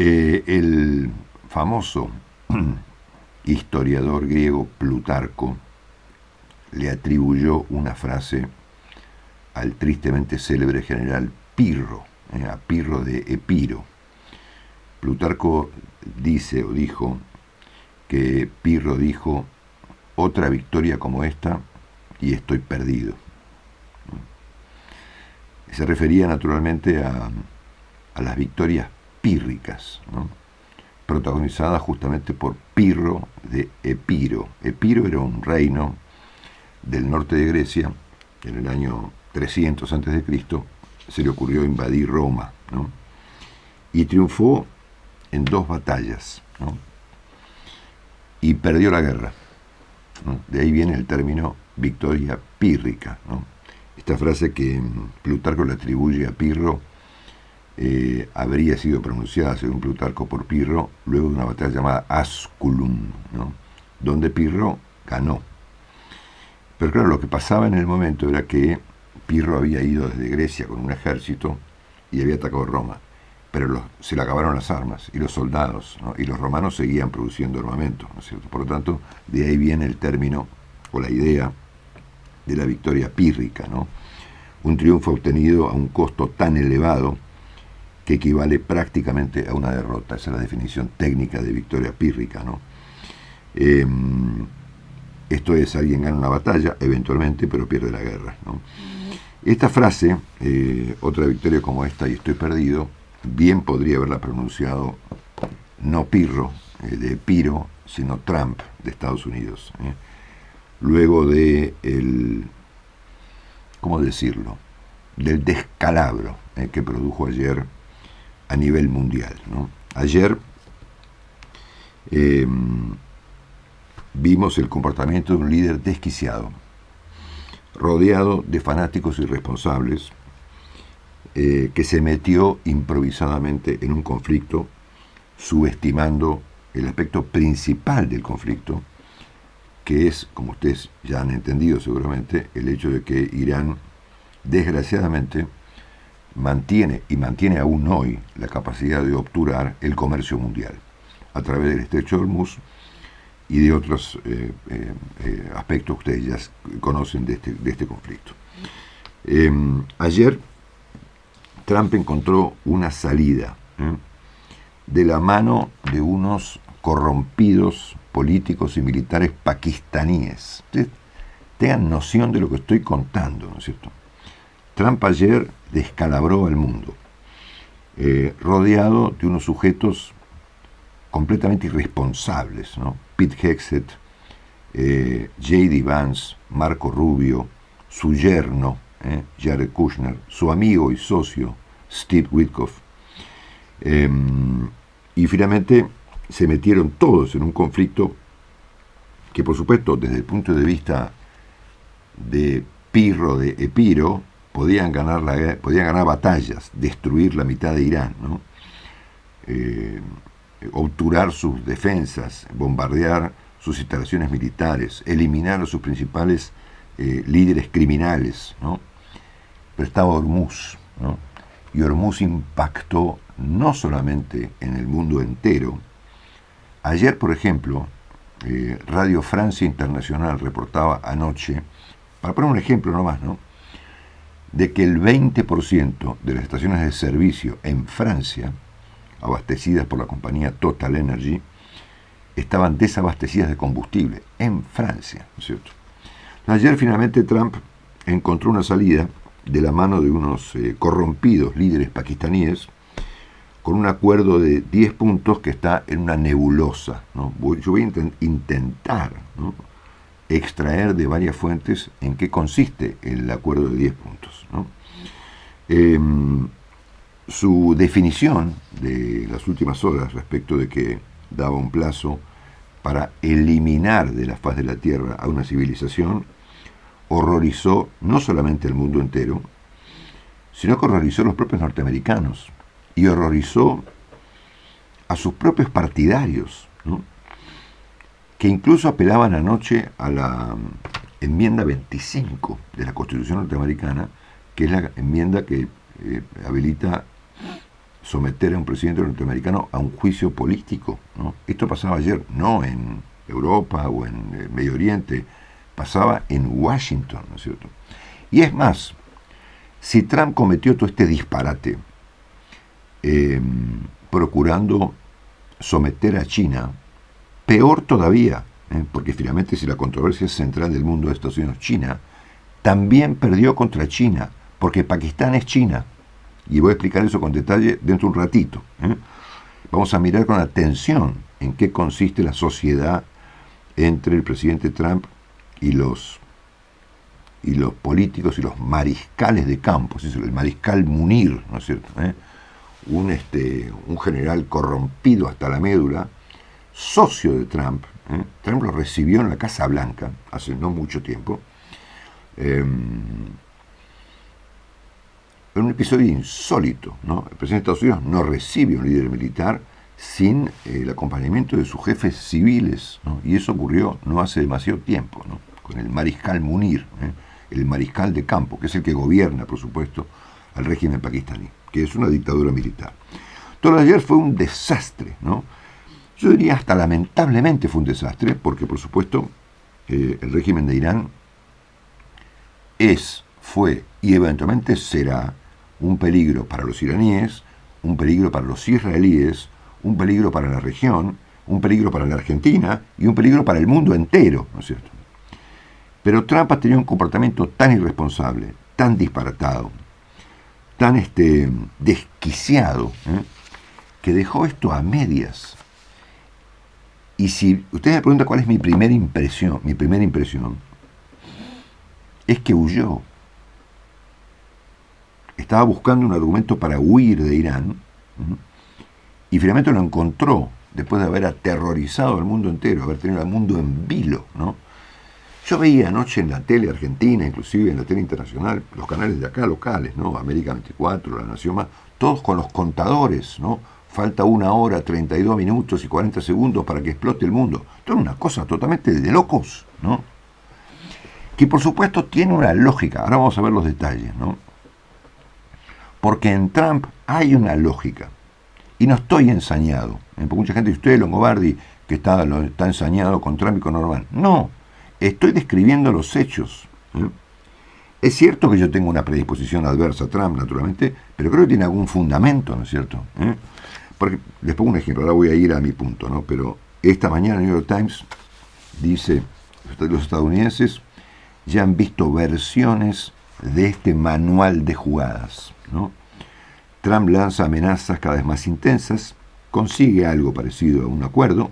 El famoso historiador griego Plutarco le atribuyó una frase al tristemente célebre general Pirro, a Pirro de Epiro. Plutarco dice o dijo que Pirro dijo: otra victoria como esta y estoy perdido. Se refería naturalmente a las victorias pírricas, ¿no? Protagonizadas justamente por Pirro de Epiro. Epiro era un reino del norte de Grecia. En el año 300 a.C. se le ocurrió invadir Roma, ¿no? Y triunfó en 2 batallas, ¿no? Y perdió la guerra, ¿no? De ahí viene el término victoria pírrica, ¿no? Esta frase que Plutarco le atribuye a Pirro habría sido pronunciada, según Plutarco, por Pirro luego de una batalla llamada Asculum, ¿no? Donde Pirro ganó. Pero claro, lo que pasaba en el momento era que Pirro había ido desde Grecia con un ejército y había atacado Roma, pero se le acabaron las armas y los soldados, ¿no? Y los romanos seguían produciendo armamento, ¿no es cierto? Por lo tanto, de ahí viene el término o la idea de la victoria pírrica, ¿no? Un triunfo obtenido a un costo tan elevado que equivale prácticamente a una derrota. Esa es la definición técnica de victoria pírrica, ¿no? Esto es, alguien gana una batalla, eventualmente, pero pierde la guerra, ¿no? Esta frase, otra victoria como esta y estoy perdido, bien podría haberla pronunciado no Pirro, de Epiro, sino Trump, de Estados Unidos, luego de ¿cómo decirlo?, del descalabro que produjo ayer a nivel mundial, ¿no? Ayer vimos el comportamiento de un líder desquiciado, rodeado de fanáticos irresponsables, que se metió improvisadamente en un conflicto, subestimando el aspecto principal del conflicto, que es, como ustedes ya han entendido seguramente, el hecho de que Irán, desgraciadamente, mantiene aún hoy la capacidad de obturar el comercio mundial a través del Estrecho de Hormuz y de otros aspectos que ustedes ya conocen de este conflicto. Ayer Trump encontró una salida de la mano de unos corrompidos políticos y militares pakistaníes. Ustedes tengan noción de lo que estoy contando, ¿no es cierto? Trump ayer descalabró al mundo, rodeado de unos sujetos completamente irresponsables, ¿no? Pete Hegseth, J.D. Vance, Marco Rubio, su yerno, Jared Kushner, su amigo y socio, Steve Witkoff, y finalmente se metieron todos en un conflicto que, por supuesto, desde el punto de vista de Pirro de Epiro, podían ganar batallas, destruir la mitad de Irán, ¿no? Obturar sus defensas, bombardear sus instalaciones militares, eliminar a sus principales líderes criminales, ¿no? Pero estaba Hormuz, ¿no? Y Hormuz impactó no solamente en el mundo entero. Ayer, por ejemplo, Radio Francia Internacional reportaba anoche, para poner un ejemplo nomás, ¿no?, de que el 20% de las estaciones de servicio en Francia, abastecidas por la compañía Total Energy, estaban desabastecidas de combustible en Francia, ¿no es cierto? Ayer finalmente Trump encontró una salida de la mano de unos corrompidos líderes pakistaníes, con un acuerdo de 10 puntos que está en una nebulosa, ¿no? Yo voy a intentar, ¿no?, extraer de varias fuentes en qué consiste el acuerdo de 10 puntos, ¿no? Su definición de las últimas horas respecto de que daba un plazo para eliminar de la faz de la Tierra a una civilización horrorizó no solamente al mundo entero, sino que horrorizó a los propios norteamericanos y horrorizó a sus propios partidarios, ¿no?, que incluso apelaban anoche a la enmienda 25 de la Constitución norteamericana, que es la enmienda que habilita someter a un presidente norteamericano a un juicio político, ¿no? Esto pasaba ayer, no en Europa o en el Medio Oriente, pasaba en Washington, ¿no es cierto? Y es más, si Trump cometió todo este disparate, procurando someter a China, peor todavía, porque finalmente si la controversia central del mundo de Estados Unidos es China, también perdió contra China, porque Pakistán es China. Y voy a explicar eso con detalle dentro de un ratito. Vamos a mirar con atención en qué consiste la sociedad entre el presidente Trump y los políticos y los mariscales de campo, el mariscal Munir, ¿no es cierto? Un general corrompido hasta la médula, socio de Trump. Trump lo recibió en la Casa Blanca hace no mucho tiempo, en un episodio insólito, ¿no? El presidente de Estados Unidos no recibe un líder militar sin el acompañamiento de sus jefes civiles, ¿no? Y eso ocurrió no hace demasiado tiempo, ¿no? Con el mariscal Munir, el mariscal de campo, que es el que gobierna, por supuesto, al régimen pakistaní, que es una dictadura militar. Todo lo de ayer fue un desastre, ¿no? Yo diría hasta lamentablemente fue un desastre, porque por supuesto el régimen de Irán fue y eventualmente será un peligro para los iraníes, un peligro para los israelíes, un peligro para la región, un peligro para la Argentina y un peligro para el mundo entero, ¿no es cierto? Pero Trump ha tenido un comportamiento tan irresponsable, tan disparatado, tan desquiciado, que dejó esto a medias. Y si ustedes me preguntan cuál es mi primera impresión es que huyó. Estaba buscando un argumento para huir de Irán, y finalmente lo encontró después de haber aterrorizado al mundo entero, haber tenido al mundo en vilo, ¿no? Yo veía anoche en la tele argentina, inclusive en la tele internacional, los canales de acá locales, ¿no? América 24, La Nación Más, todos con los contadores, ¿no? Falta 1 hora, 32 minutos y 40 segundos para que explote el mundo. Esto es una cosa totalmente de locos, ¿no? Que por supuesto tiene una lógica. Ahora vamos a ver los detalles, ¿no? Porque en Trump hay una lógica. Y no estoy ensañado. Porque mucha gente dice, usted, Longobardi, que está ensañado con Trump y con Orbán. No, estoy describiendo los hechos. Es cierto que yo tengo una predisposición adversa a Trump, naturalmente, pero creo que tiene algún fundamento, ¿no es cierto? Porque, les pongo un ejemplo, ahora voy a ir a mi punto, ¿no? Pero esta mañana el New York Times dice, los estadounidenses ya han visto versiones de este manual de jugadas, ¿no? Trump lanza amenazas cada vez más intensas, consigue algo parecido a un acuerdo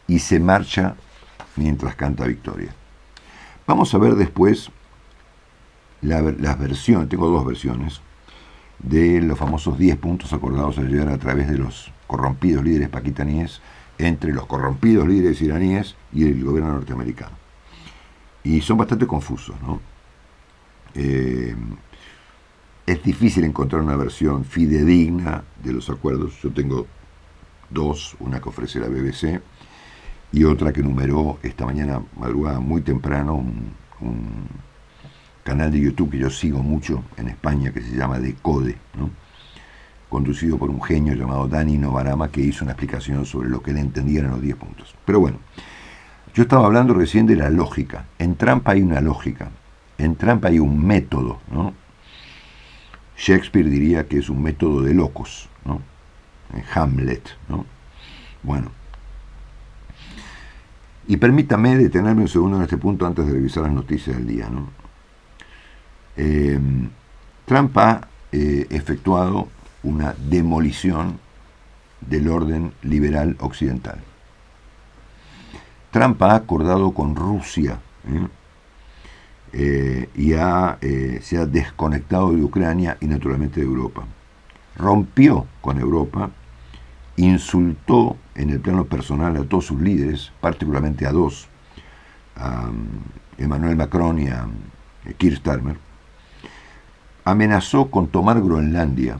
y se marcha mientras canta victoria. Vamos a ver después las versiones, tengo 2 versiones, de los famosos 10 puntos acordados ayer a través de los corrompidos líderes pakistaníes, entre los corrompidos líderes iraníes y el gobierno norteamericano. Y son bastante confusos, ¿no? Es difícil encontrar una versión fidedigna de los acuerdos. Yo tengo 2, una que ofrece la BBC y otra que numeró esta mañana madrugada muy temprano un canal de YouTube que yo sigo mucho en España, que se llama Decode, ¿no? Conducido por un genio llamado Dani Novarama, que hizo una explicación sobre lo que él entendía en los 10 puntos. Pero bueno, yo estaba hablando recién de la lógica. En Trump hay una lógica, en Trump hay un método, ¿no? Shakespeare diría que es un método de locos, ¿no? En Hamlet, ¿no? Bueno. Y permítame detenerme un segundo en este punto antes de revisar las noticias del día, ¿no? Trump ha efectuado una demolición del orden liberal occidental. Trump ha acordado con Rusia y se ha desconectado de Ucrania y naturalmente de Europa. Rompió con Europa, insultó en el plano personal a todos sus líderes, particularmente a 2, a Emmanuel Macron y a Keir Starmer. Amenazó con tomar Groenlandia,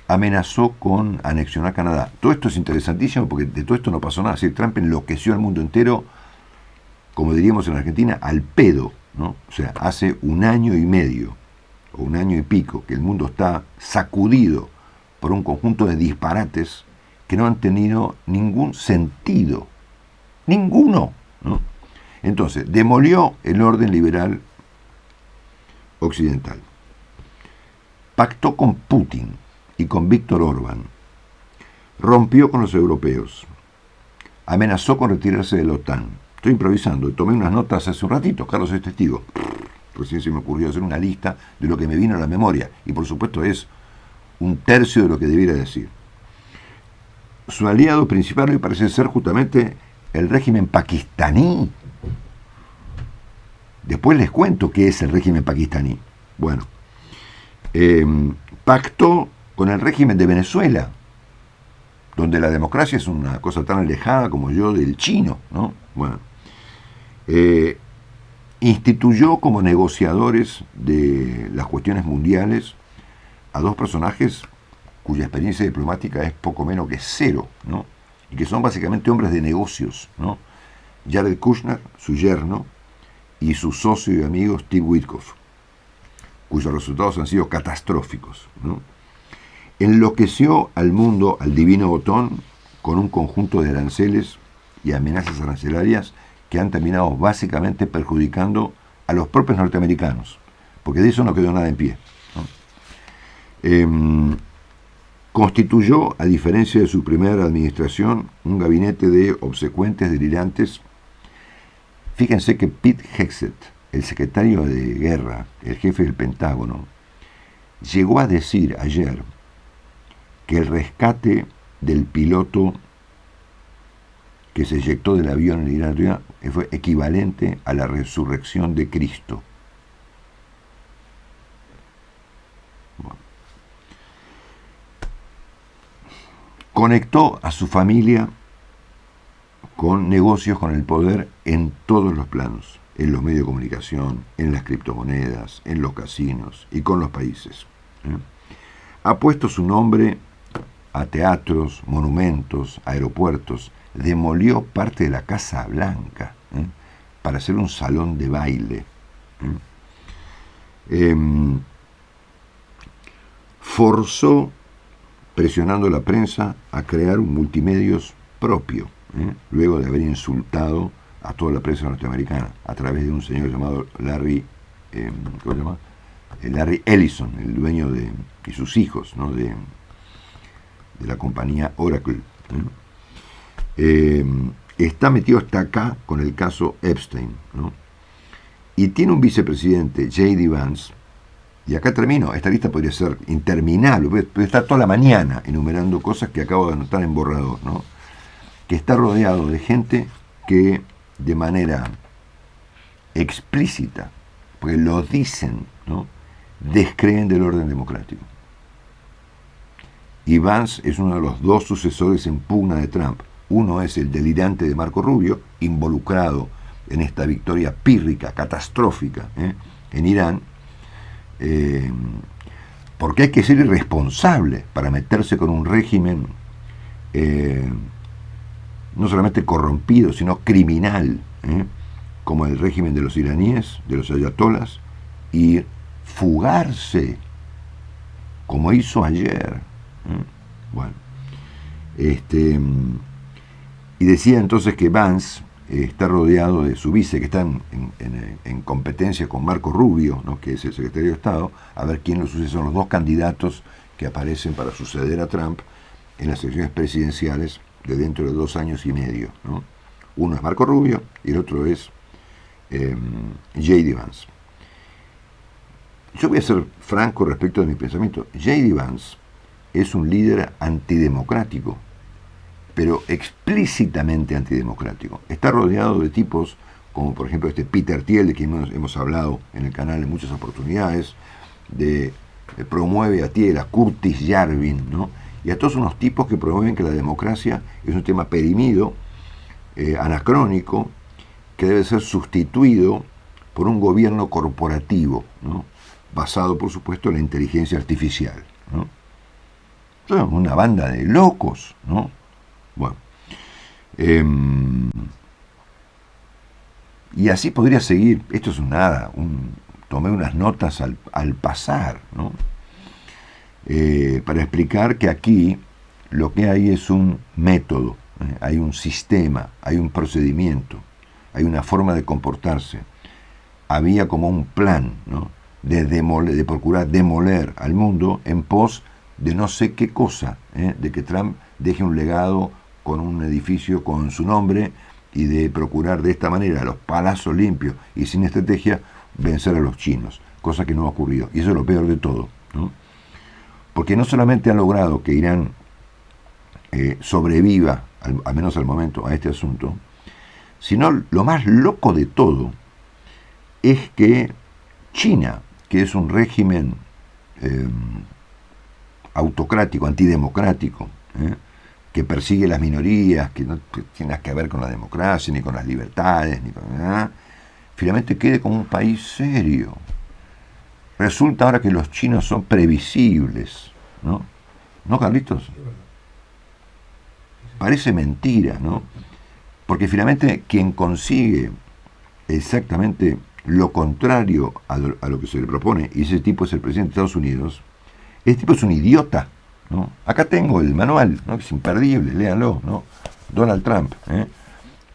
amenazó con anexionar Canadá. Todo esto es interesantísimo porque de todo esto no pasó nada. Trump enloqueció al mundo entero, como diríamos en Argentina, al pedo, ¿no? O sea, hace 1 año y medio, o 1 año y pico, que el mundo está sacudido por un conjunto de disparates que no han tenido ningún sentido. Ninguno, ¿no? Entonces, demolió el orden liberal occidental. Pactó con Putin y con Víctor Orbán. Rompió con los europeos. Amenazó con retirarse de la OTAN. Estoy improvisando y tomé unas notas hace un ratito. Carlos es testigo. Recién se me ocurrió hacer una lista de lo que me vino a la memoria. Y por supuesto es un tercio de lo que debiera decir. Su aliado principal hoy parece ser justamente el régimen pakistaní. Después les cuento qué es el régimen pakistaní. Bueno, pactó con el régimen de Venezuela, donde la democracia es una cosa tan alejada como yo del chino, ¿no? Bueno, instituyó como negociadores de las cuestiones mundiales a dos personajes cuya experiencia diplomática es poco menos que cero, ¿no? Y que son básicamente hombres de negocios, ¿no? Jared Kushner, su yerno, y su socio y amigo Steve Witkoff, cuyos resultados han sido catastróficos, ¿no? Enloqueció al mundo, al divino botón, con un conjunto de aranceles y amenazas arancelarias que han terminado básicamente perjudicando a los propios norteamericanos, porque de eso no quedó nada en pie, ¿no? Constituyó, a diferencia de su primera administración, un gabinete de obsecuentes delirantes. Fíjense que Pete Hegseth, el secretario de Guerra, el jefe del Pentágono, llegó a decir ayer que el rescate del piloto que se eyectó del avión en Irak fue equivalente a la resurrección de Cristo. Bueno. Conectó a su familia con negocios con el poder en todos los planos, en los medios de comunicación, en las criptomonedas, en los casinos y con los países. Ha puesto su nombre a teatros, monumentos, aeropuertos, demolió parte de la Casa Blanca para hacer un salón de baile. Forzó, presionando a la prensa, a crear un multimedios propio, luego de haber insultado a toda la prensa norteamericana a través de un señor llamado Larry, ¿cómo se llama? Larry Ellison, el dueño y sus hijos, ¿no? de la compañía Oracle. Está metido hasta acá con el caso Epstein, ¿no? Y tiene un vicepresidente, J.D. Vance, y acá termino, esta lista podría ser interminable, puede estar toda la mañana enumerando cosas que acabo de anotar en borrador, ¿no? Que está rodeado de gente que de manera explícita, porque lo dicen, ¿no? Descreen del orden democrático. Y Vance es uno de los dos sucesores en pugna de Trump. Uno es el delirante de Marco Rubio, involucrado en esta victoria pírrica, catastrófica, en Irán, porque hay que ser irresponsable para meterse con un régimen no solamente corrompido, sino criminal, como el régimen de los iraníes, de los ayatolas, y fugarse, como hizo ayer. Bueno, y decía entonces que Vance está rodeado de su vice, que está en competencia con Marco Rubio, ¿no? Que es el secretario de Estado, a ver quién lo sucede. Son los dos candidatos que aparecen para suceder a Trump en las elecciones presidenciales de dentro de 2 años y medio, ¿no? Uno es Marco Rubio y el otro es J.D. Vance. Yo voy a ser franco respecto de mi pensamiento. J.D. Vance es un líder antidemocrático, pero explícitamente antidemocrático. Está rodeado de tipos como por ejemplo Peter Thiel, de quien hemos hablado en el canal en muchas oportunidades, promueve a Thiel, a Curtis Yarvin, ¿no? Y a todos unos tipos que promueven que la democracia es un tema perimido, anacrónico, que debe ser sustituido por un gobierno corporativo, ¿no? Basado, por supuesto, en la inteligencia artificial, ¿no? Son una banda de locos, ¿no? Bueno. Y así podría seguir. Esto es nada. Tomé unas notas al pasar, ¿no? para explicar que aquí lo que hay es un método, hay un sistema, hay un procedimiento, hay una forma de comportarse. Había como un plan, ¿no?, de procurar demoler al mundo en pos de no sé qué cosa, de que Trump deje un legado con un edificio con su nombre y de procurar de esta manera, a los palazos limpios y sin estrategia, vencer a los chinos, cosa que no ha ocurrido. Y eso es lo peor de todo, ¿no? Porque no solamente han logrado que Irán sobreviva, al menos al momento, a este asunto, sino lo más loco de todo es que China, que es un régimen autocrático, antidemocrático, que persigue las minorías, que no tiene nada que ver con la democracia, ni con las libertades, ni con nada, finalmente quede como un país serio. Resulta ahora que los chinos son previsibles, ¿no? ¿No, Carlitos? Parece mentira, ¿no? Porque finalmente quien consigue exactamente lo contrario a lo que se le propone, y ese tipo es el presidente de Estados Unidos, ese tipo es un idiota, ¿no? Acá tengo el manual, ¿no?, que es imperdible, léanlo, ¿no? Donald Trump,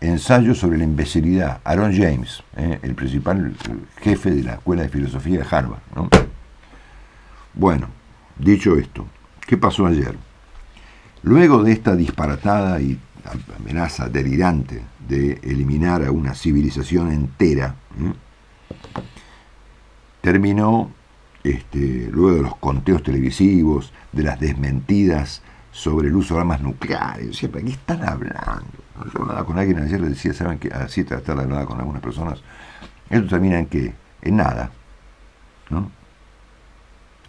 ensayo sobre la imbecilidad, Aaron James, el principal jefe de la Escuela de Filosofía de Harvard, ¿no? Bueno, dicho esto, ¿qué pasó ayer? Luego de esta disparatada y amenaza delirante de eliminar a una civilización entera, terminó, luego de los conteos televisivos, de las desmentidas sobre el uso de armas nucleares. Siempre, ¿qué están hablando? Yo hablaba con alguien ayer, le decía, ¿saben qué? Así tratar de hablar con algunas personas. Esto termina en qué? En nada, ¿no?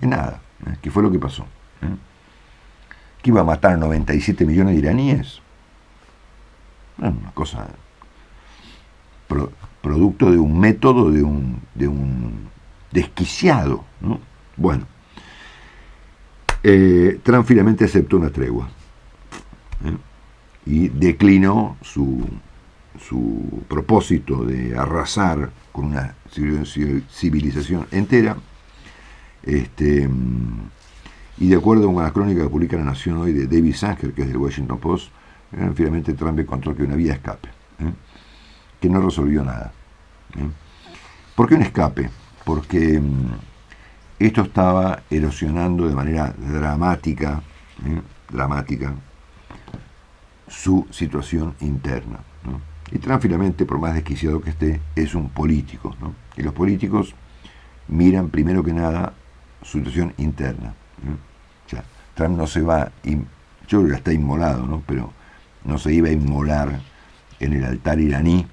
En nada, ¿Qué fue lo que pasó? ¿Que iba a matar a 97 millones de iraníes? Bueno, una cosa producto de un método, de un desquiciado, ¿no? Bueno, Trump finalmente aceptó una tregua, y declinó su propósito de arrasar con una civilización entera, y de acuerdo con la crónica que publica La Nación hoy de David Sanger, que es del Washington Post, finalmente Trump encontró que una vía de escape, que no resolvió nada. ¿Por qué un escape? Porque esto estaba erosionando de manera dramática su situación interna, ¿no? Y Trump finalmente, por más desquiciado que esté, es un político, ¿no? Y los políticos miran primero que nada su situación interna, ¿no? O sea, Trump no se va, yo creo que está inmolado, ¿no?, pero no se iba a inmolar en el altar iraní,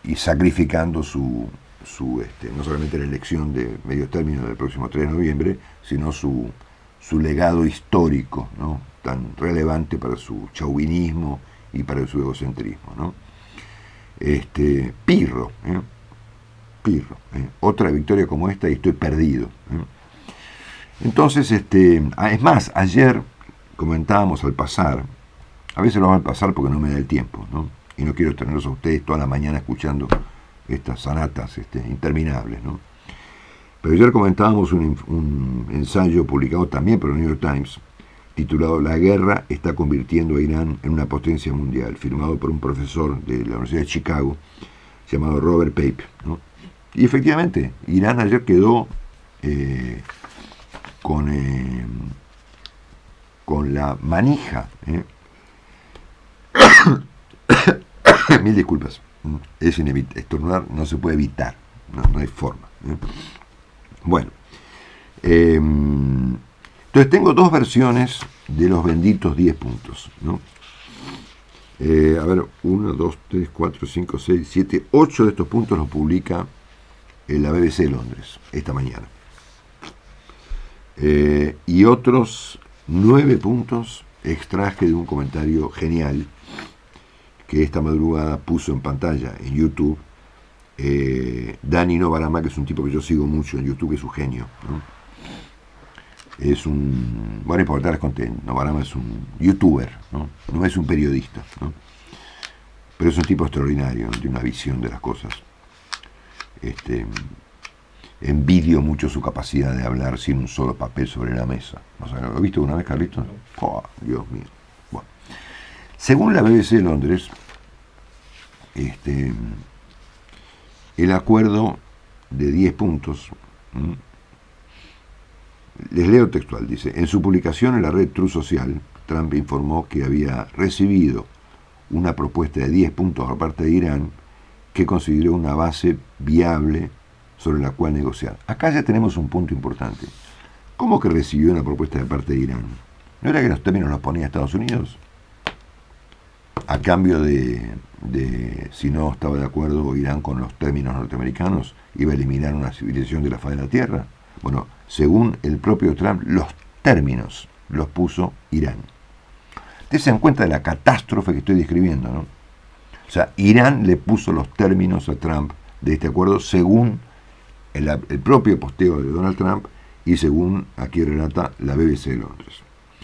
y sacrificando no solamente la elección de medio término del próximo 3 de noviembre, sino su legado histórico, ¿no?, tan relevante para su chauvinismo y para su egocentrismo, ¿no? Pirro, otra victoria como esta y estoy perdido. Entonces, es más, ayer comentábamos al pasar, a veces lo vamos al pasar porque no me da el tiempo, ¿no?, y no quiero tenerlos a ustedes toda la mañana escuchando estas sonatas interminables, ¿no? Pero ayer comentábamos un ensayo publicado también por el New York Times, titulado La guerra está convirtiendo a Irán en una potencia mundial, firmado por un profesor de la Universidad de Chicago llamado Robert Pape, ¿no? Y efectivamente, Irán ayer quedó con la manija. Mil disculpas, es inevitable, estornudar no se puede evitar, no hay forma. Bueno, entonces tengo dos versiones de los benditos 10 puntos, ¿no? A ver, 1, 2, 3, 4, 5, 6, 7, 8 de estos puntos los publica la BBC de Londres esta mañana. Y otros 9 puntos extraje de un comentario genial que esta madrugada puso en pantalla en YouTube Dani Novarama, que es un tipo que yo sigo mucho en YouTube, que es un genio, ¿no? Es un... Bueno, por darles contento, Novarama es un youtuber, ¿no? No es un periodista, ¿no? Pero es un tipo extraordinario, ¿no? Tiene una visión de las cosas. envidio mucho su capacidad de hablar sin un solo papel sobre la mesa. O sea, ¿lo has visto una vez, Carlitos? Oh, Dios mío. Bueno. Según la BBC de Londres, el acuerdo de 10 puntos, les leo textual, dice: en su publicación en la red Truth Social, Trump informó que había recibido una propuesta de 10 puntos por parte de Irán que consideró una base viable sobre la cual negociar. Acá ya tenemos un punto importante. ¿Cómo que recibió una propuesta de parte de Irán? ¿No era que los términos los ponía Estados Unidos? A cambio de si no estaba de acuerdo Irán con los términos norteamericanos, iba a eliminar una civilización de la faz de la Tierra. Bueno, según el propio Trump, los términos los puso Irán. Ustedes se dan cuenta de la catástrofe que estoy describiendo, ¿no? O sea, Irán le puso los términos a Trump de este acuerdo según el propio posteo de Donald Trump y según aquí relata la BBC de Londres.